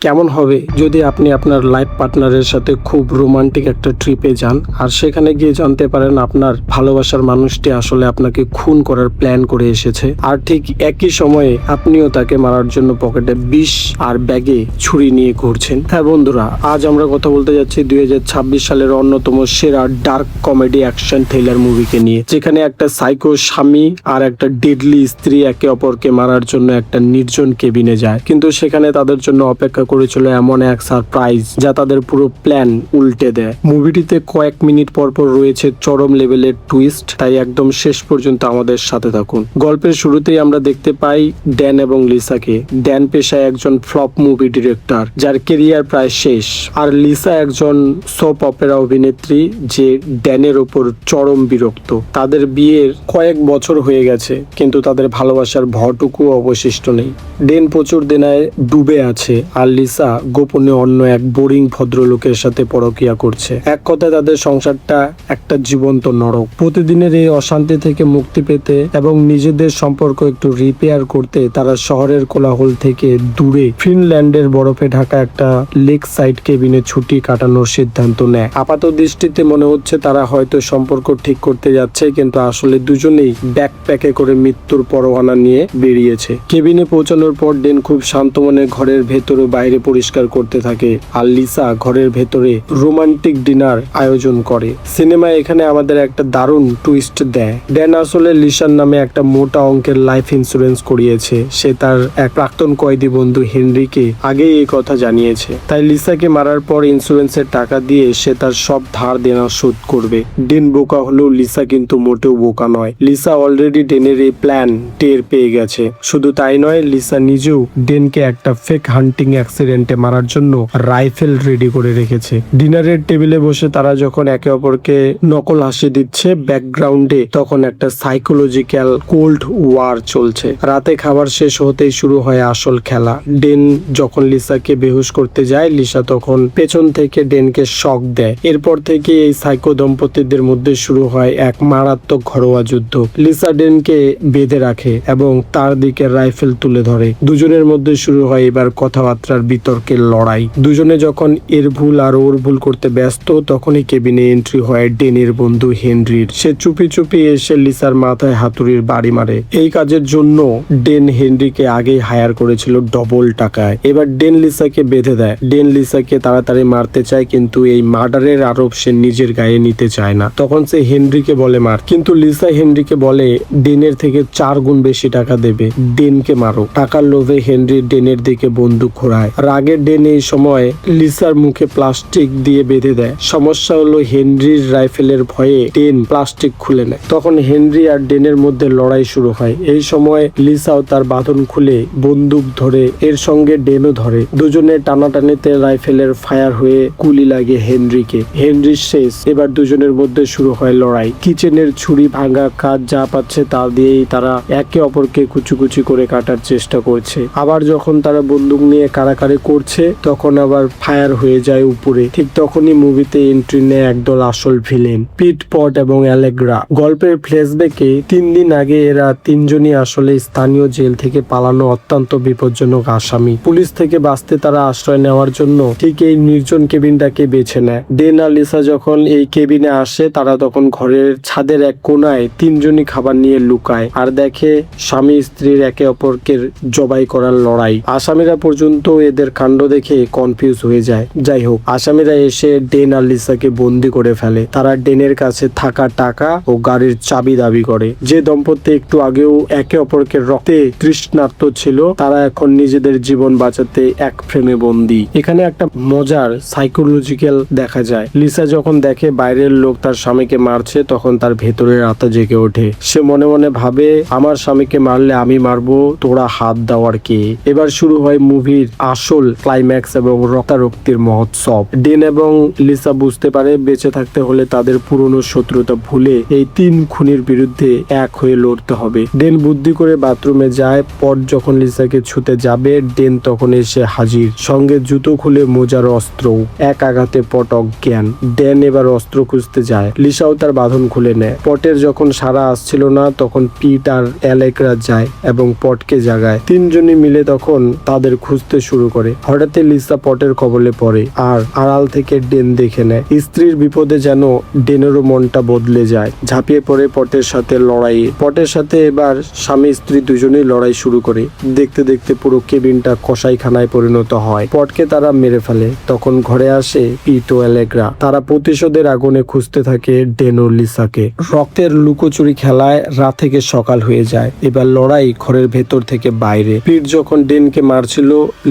কেমন হবে যদি আপনি আপনার লাইফ পার্টনারের সাথে খুব রোমান্টিক একটা ট্রিপে যান আর সেখানে গিয়ে জানতে পারেন আপনার ভালোবাসার মানুষটি আসলে আপনাকে খুন করার প্ল্যান করে এসেছে, আর ঠিক একই সময়ে আপনিও তাকে মারার জন্য পকেটে বিষ আর ব্যাগে ছুরি নিয়ে ঘুরছেন। হ্যাঁ বন্ধুরা, আজ আমরা কথা বলতে যাচ্ছি 2026 সালের অন্যতম সেরা ডার্ক কমেডি অ্যাকশন থ্রিলার মুভিকে নিয়ে, যেখানে একটা সাইকো স্বামী আর একটা ডেডলি স্ত্রী একে অপরকে মারার জন্য একটা নির্জন কেবিনে যায়, কিন্তু সেখানে তাদের জন্য অপেক্ষা করেছিল এমন এক সারপ্রাইজ যা তাদের পুরো প্ল্যান উল্টে দেয়। মুভিটিতে কয়েক মিনিট পর পর রয়েছে চরম লেভেলের টুইস্ট, তাই একদম শেষ পর্যন্ত আমাদের সাথে থাকুন। গল্পের শুরুতেই আমরা দেখতে পাই ড্যান এবং লিসাকে। ড্যান পেশায় একজন ফ্লপ মুভি ডিরেক্টর যার কেরিয়ার প্রায় শেষ, আর লিসা একজন সোপ অপেরা অভিনেত্রী যে ড্যানের ওপর চরম বিরক্ত। তাদের বিয়ের কয়েক বছর হয়ে গেছে কিন্তু তাদের ভালোবাসার ভরটুকু অবশিষ্ট নেই। ড্যান প্রচুর দেনায় ডুবে আছে আর লিসা গোপনে অন্য এক বোরিং ভদ্রলোকের সাথে পরকিয়া করছে। এক কথায় তাদের সংসারটা একটা জীবন্ত নরক। প্রতিদিনের এই অশান্তি থেকে মুক্তি পেতে এবং নিজেদের সম্পর্ক একটু রিপেয়ার করতে তারা শহরের কোলাহল থেকে দূরে ফিনল্যান্ডের বরফে ঢাকা একটা লেক সাইড কেবিনে ছুটি কাটানোর সিদ্ধান্ত নেয়। আপাত দৃষ্টিতে মনে হচ্ছে তারা হয়তো সম্পর্ক ঠিক করতে যাচ্ছে, কিন্তু আসলে দুজনেই ব্যাকপ্যাকে করে মৃত্যুর পরোয়ানা নিয়ে বেরিয়েছে। কেবিনে পৌঁছানোর পর ডেন খুব শান্ত মনে ঘরের ভেতর ও বাইরে পরিষ্কার করতে থাকে, আর লিসা ঘরের ভেতরে রোমান্টিক ডিনার আয়োজন করে। সিনেমায় এখানে আমাদের একটা দারুণ টুইস্ট দেয়। ড্যান আসলে লিসার নামে একটা মোটা অঙ্কের লাইফ ইন্স্যুরেন্স করিয়েছে। সে তার এক প্রাক্তন কয়েদি বন্ধু হেনরিকে আগেই এই কথা জানিয়েছে, তাই লিসাকে মারার পর ইন্স্যুরেন্সের টাকা দিয়ে সে তার সব ধার দেনা শোধ করবে। ডেন বোকা হলেও লিসা কিন্তু মোটেও বোকা নয়। লিসা অলরেডি ডেনের এই প্ল্যান টের পেয়ে গেছে। শুধু তাই নয়, লিসা নিজেও ডেনকে একটা ফেক হান্টিং অ্যাক্সিডেন্টে মারার জন্য রাইফেল রেডি করে রেখেছে। ডিনারের টেবিলে বসে তারা যখন একে অপরকে নকল হাসি দিচ্ছে, ব্যাকগ্রাউন্ডে তখন একটা সাইকোলজিক্যাল কোল্ড ওয়ার চলছে। রাতে খাবার শেষ হতেই শুরু হয় আসল খেলা। ডেন যখন লিসাকে বেহুশ করতে যায়, লিসা তখন পেছন থেকে ডেনকে শক দেয়। এরপর থেকে এই সাইকো দম্পতিদের মধ্যে শুরু হয় এক মারাত্মক ঘরোয়া যুদ্ধ। লিসা ডেনকে বেঁধে রাখে এবং তার দিকে রাইফেল তুলে ধরে। দুজনের মধ্যে শুরু হয় এবার কথাবার্তার বিতর্কের লড়াই। দুজনে যখন এর ভুল আর ওর ভুল করতে ব্যস্ত, তখনই কেবিনে এন্ট্রি হয় ডেনের বন্ধু হেনরির। সে চুপি চুপি এসে লিসার মাথায় হাতুড়ির বাড়ি মারে। এই কাজের জন্য ডেন হেনরিকে আগেই হায়ার করেছিল ডবল টাকায়। এবার ডেন লিসাকে বেঁধে দেয়। ডেন লিসাকে তাড়াতাড়ি মারতে চায়, কিন্তু এই মার্ডারের আরোপ সে নিজের গায়ে নিতে চায় না। তখন সে হেনরিকে বলে মার, কিন্তু লিসা হেনরিকে বলে ডেনের থেকে 4 গুণ বেশি টাকা দেবে, ডেনকে মারো। টাকার লোভে হেনরি ডেনের দিকে বন্দুক ঘোরায়। রাগে ডেন এই সময় লিসার মুখে প্লাস্টিক দিয়ে বেঁধে দেয়। সমস্যা হলো হেনরির রাইফেলের ভয়ে ডেন প্লাস্টিক খুলে নেয়। তখন হেনরি আর ডেনের মধ্যে লড়াই শুরু হয়। এই সময় লিসাও তার বাঁধন খুলে বন্দুক ধরে, এর সঙ্গে ডেনও ধরে। দুজনে টানাটানিতে রাইফেলের ফায়ার হয়ে গুলি লাগে হেনরিকে। হেনরির শেষ। এবার দুজনের মধ্যে শুরু হয় লড়াই। কিচেনের ছুরি, ভাঙা কাজ যা পাচ্ছে তা দিয়েই তারা একে অপরকে কুচি করে কাটার চেষ্টা করছে। আবার যখন তারা বন্দুক নিয়ে কাড়াকাড়ি করছে, তখন আবার ফায়ার হয়ে যায় উপরে। ঠিক তখনই মুভিতে এন্ট্রি নেয় একদল আসল ভিলেন, পিট, পট এবং অ্যালেগ্রা। গল্পের ফ্ল্যাশব্যাকে 3 দিন আগে এরা তিনজনই আসলে স্থানীয় জেল থেকে পালানো অত্যন্ত বিপজ্জনক আসামি। পুলিশ থেকে বাঁচতে তারা আশ্রয় নেওয়ার জন্য ঠিক এই নির্জন কেবিনটাকে বেছে নেয়। ডেন আর লিসা যখন এই কেবিনে আসে, তারা তখন ঘরের ছাদের এক কোনায় তিনজনই খাবার নিয়ে লুকায় আর দেখে স্বামী স্ত্রীর একে অপরকে জবাই করার লড়াই। আসামিরা পর্যন্ত এদের কাণ্ড দেখে কনফিউজ হয়ে যায়। যাই হোক, আসামিরা এসে ডেন আর লিসাকে বন্দি করে ফেলে। তারা ডেনের কাছে থাকা টাকা ও গাড়ির চাবি দাবি করে। যে দম্পতি একটু আগেও একে অপরকে রক্তে তৃষ্ণার্ত ছিল, তারা এখন নিজেদের জীবন বাঁচাতে এক ফ্রেমে বন্দি। এখানে একটা মজার সাইকোলজিক্যাল দেখা যায়। লিসা যখন দেখে বাইরের লোক তার স্বামীকে মারছে, তখন তার ভেতরের আত্মা জেগে ওঠে। সে মনে মনে ভাবে, আমার স্বামীকে মারলে আমি মারবো, তোরা হাত দেওয়ার কে? এবার শুরু হয় মুভির আসল ক্লাইম্যাক্স এবং রক্তারক্তির মহোৎসব। ডেন এবং লিসা বুঝতে পারে বেঁচে থাকতে হলে তাদের পুরনো শত্রুতা ভুলে এই 3 খুনির বিরুদ্ধে এক হয়ে লড়তে হবে। ডেন বুদ্ধি করে বাথরুমে যায়। পট যখন লিসাকে ছুতে যাবে, ডেন তখন এসে হাজির, সঙ্গে জুতো খুলে মোজার অস্ত্র। এক আঘাতে পট অজ্ঞান। ডেন এবার অস্ত্র খুঁজতে যায়। লিসাও তার বাঁধন খুলে নেয়। পটের যখন সারা আসছিল না, তখন পিট আর অ্যালেগ্রা যায় এবং পটকে জাগায়। তিনজনই মিলে তখন তাদের খুঁজতে শুরু করে। হঠাৎই লিসা পটের কবলে পড়ে আর আড়াল থেকে ডেন দেখে নেয়। স্ত্রীর বিপদে যেন ডেনেরও মনটা বদলে যায়। ঝাঁপিয়ে পড়ে পটের সাথে লড়াইয়ে। পটের সাথে এবার স্বামী স্ত্রী দুজনেই লড়াই শুরু করে। দেখতে দেখতে পুরো কেবিনটা কসাইখানায় পরিণত হয়। পটকে তারা মেরে ফেলে। তখন ঘরে আসে পিট ও অ্যালেগ্রা। তারা প্রতিশোধের আগুনে খুঁজতে থাকে ডেন ও লিসাকে। রক্তের লুকোচুরি খেলায় রাত থেকে সকাল হয়ে যায়। এবার লড়াই ঘরের ভেতর থেকে বাইরে। পিট যখন ডেনকে মারছিল,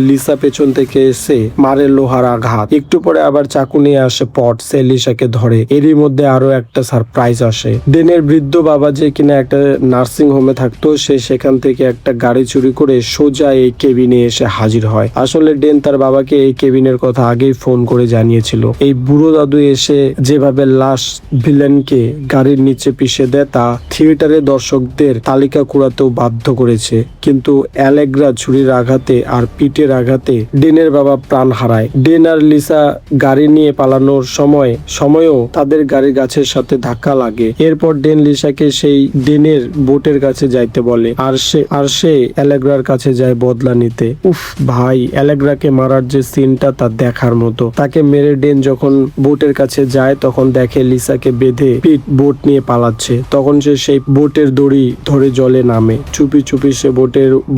লিসা পেছন থেকে এসে মারে লোহার আঘাত। একটু পরে আবার চাকু নিয়ে আসে পট। সে লিসাকে ধরে। এরই মধ্যে আরো একটা সারপ্রাইজ আসে। ডেনের বৃদ্ধ বাবা যে কিনা একটা নার্সিং হোমে থাকতো, সে সেখান থেকে একটা গাড়ি চুরি করে সোজা এই কেবিনে এসে হাজির হয়। আসলে ডেন তার বাবাকে এই কেবিনের কথা আগেই ফোন করে জানিয়েছিল। এই বুড়ো দাদু এসে যেভাবে লাশ ভিলেনকে গাড়ির নিচে পিষে দেয় তা থিয়েটারে দর্শকদের তালিকা কুড়াতেও বাধ্য করেছে। কিন্তু অ্যালেগ্রা ছুরির আঘাতে আর পিটের আঘাতে ডেনের বাবা প্রাণ হারায়। ডেন আর লিসা গাড়ি নিয়ে পালানোর সময়ও তাদের গাড়ি গাছের সাথে ধাক্কা লাগে। এরপর ডেন লিসাকে সেই ডেনের বোটের কাছে যাইতে বলে আর সে অ্যালেগ্রার কাছে যায় বদলা নিতে। উফ ভাই, অ্যালেগ্রাকে মারার যে সিনটা তা দেখার মতো। তাকে মেরে ডেন যখন বোটের কাছে যায় তখন দেখে লিসাকে বেঁধে পিট বোট নিয়ে পালাচ্ছে। তখন সে সেই বোটের দড়ি ধরে জলে নামে। চুপি চুপি সে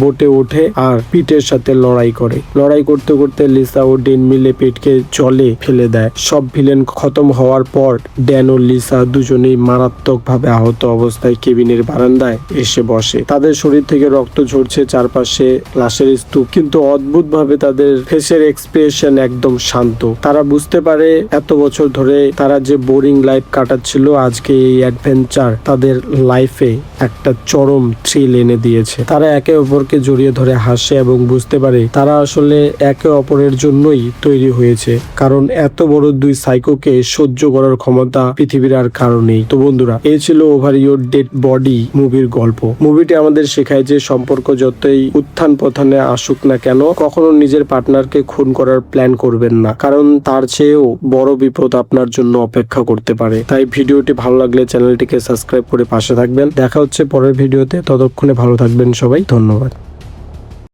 বোটে ওঠে আর পিটের সাথে লড়াই করে। লড়াই করতে করতে লিসা ও ডেন মিলে পিটকে জলে ফেলে দেয়। সব ভিলেন খতম হওয়ার পর ড্যান ও লিসা দুজনেই মারাত্মকভাবে আহত অবস্থায় কেবিনের বারান্দায় এসে বসে। তাদের শরীর থেকে রক্ত ঝরছে, চারপাশে লাশের স্তূপ, কিন্তু অদ্ভুতভাবে তাদের ফেসের এক্সপ্রেশন একদম শান্ত। তারা বুঝতে পারে এত বছর ধরে তারা যে বোরিং লাইফ কাটাচ্ছিল, আজকে এই অ্যাডভেঞ্চার তাদের লাইফে একটা চরম থ্রিল এনে দিয়েছে। তারা একে অপরকে জড়িয়ে ধরে হাসে এবং বুঝতে পারে তারা আসলে একে অপরের জন্যই তৈরি হয়েছে, কারণ এত বড় দুই সাইকোকে সহ্য করার ক্ষমতা পৃথিবীর আর কারো নেই। তো বন্ধুরা, এই ছিল ওভার ইউর ডেড বডি মুভির গল্প। মুভিটি আমাদের শেখায় যে সম্পর্ক যতই উত্থান পথানে আসুক না কেন, কখনো নিজের পার্টনারকে খুন করার প্ল্যান করবেন না, কারণ তার চেয়েও বড় বিপদ আপনার জন্য অপেক্ষা করতে পারে। তাই ভিডিওটি ভালো লাগলে চ্যানেলটিকে সাবস্ক্রাইব করে পাশে থাকবেন। দেখা হচ্ছে পরের ভিডিওতে। ততক্ষণে ভালো থাকবেন সবাই। ধন্যবাদ।